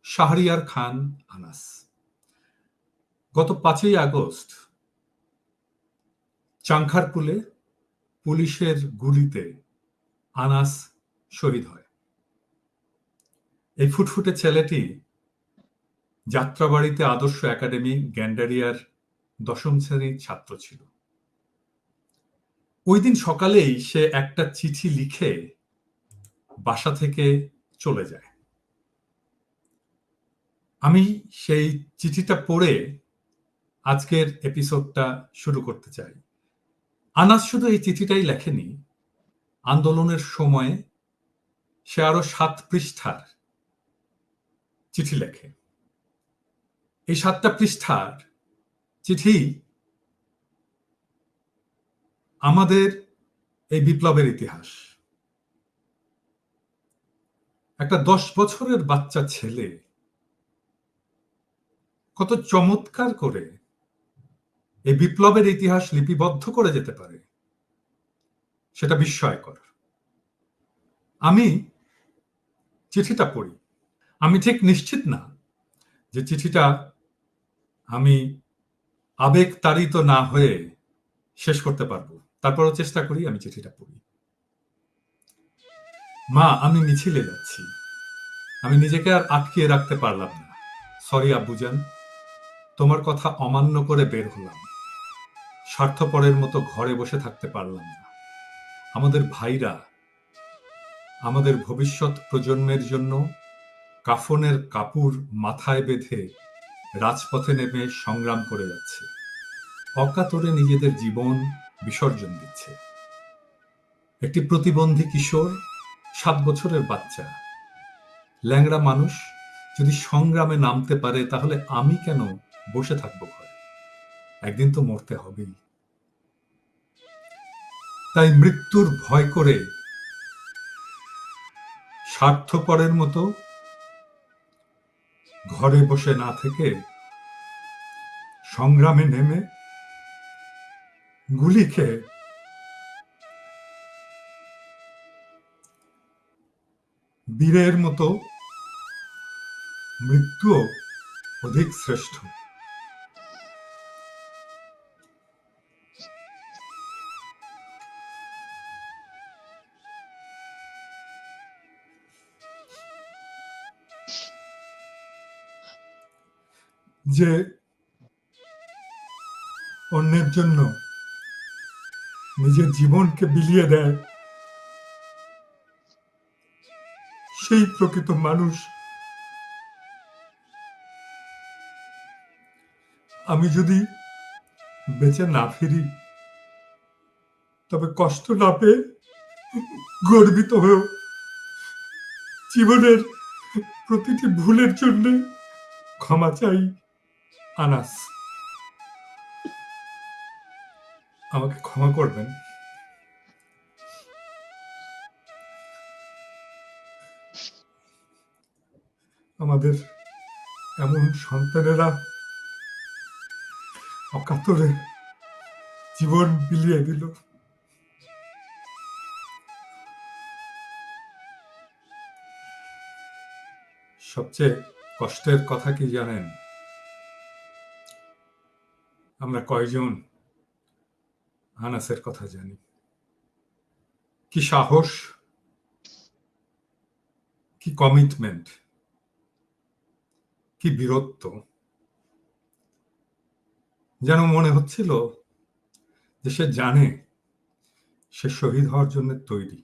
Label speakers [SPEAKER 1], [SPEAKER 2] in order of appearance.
[SPEAKER 1] শাহরিয়ার খান আনাস। গত ৫ই আগস্ট চাংখারপুলে পুলিশের গুলিতে আনাস শহীদ হয়। এই ফুটফুটে ছেলেটি যাত্রাবাড়িতে আদর্শ একাডেমি গ্যান্ডারিয়ার ১০ম শ্রেণীর ছাত্র ছিল। ওই দিন সকালেই সে একটা চিঠি লিখে বাসা থেকে চলে যায়। আমি সেই চিঠিটা পড়ে আজকের এপিসোডটা শুরু করতে চাই। আনাস শুধু এই চিঠিটাই লেখেনি, আন্দোলনের সময় সে আরো ৭ পৃষ্ঠার চিঠি লেখে। এই ৭টা পৃষ্ঠার চিঠি আমাদের এই বিপ্লবের ইতিহাস। একটা ১০ বছরের বাচ্চা ছেলে কত চমৎকার করে এই বিপ্লবের ইতিহাস লিপিবদ্ধ করে যেতে পারে, সেটা বিস্ময়কর। আমি চিঠিটা পড়ি। আমি ঠিক নিশ্চিত না যে চিঠিটা আমি আবেগ তাড়িত না হয়ে শেষ করতে পারবো। তারপরও চেষ্টা করি, আমি চিঠিটা পড়ি। মা, আমি মিছিলে যাচ্ছি। আমি নিজেকে আর আটকিয়ে রাখতে পারলাম না। সরি আব্বুজান, তোমার কথা অমান্য করে বের হলাম। স্বার্থপরের মতো ঘরে বসে থাকতে পারলাম না। আমাদের ভাইরা আমাদের ভবিষ্যৎ প্রজন্মের জন্য কাফনের কাপড় মাথায় বেঁধে রাজপথে নেমে সংগ্রাম করে যাচ্ছে, অকাতরে নিজেদের জীবন বিসর্জন দিচ্ছে। একটি প্রতিবন্ধী কিশোর, ৭ বছরের বাচ্চা, ল্যাংড়া মানুষ যদি সংগ্রামে নামতে পারে, তাহলে আমি কেন বসে থাকবো ঘরে? একদিন তো মরতে হবেই। তাই মৃত্যুর ভয় করে স্বার্থপরের মতো ঘরে বসে না থেকে সংগ্রামে নেমে গুলি খেয়ে বীরের মতো মৃত্যুও অধিক শ্রেষ্ঠ। যে অন্যের জন্য নিজের জীবনকে বিলিয়ে দেয়, সেই প্রকৃত মানুষ। আমি যদি বেঁচে না ফিরি, তবে কষ্ট না পেয়ে গর্বিত হয়েও জীবনের প্রতিটি ভুলের জন্য ক্ষমা চাই। আনাস, আমাকে ক্ষমা করবেন। আমাদের এমন সন্তানেরা অকাতরে জীবন বিলিয়ে দিল। সবচেয়ে কষ্টের কথা কি জানেন? আমরা কয়জন আনাসের কথা জানি? কি সাহস, কি কমিটমেন্ট, কি বীরত্ব! যেন মনে হচ্ছিল যে সে জানে সে শহীদ হওয়ার জন্য তৈরি।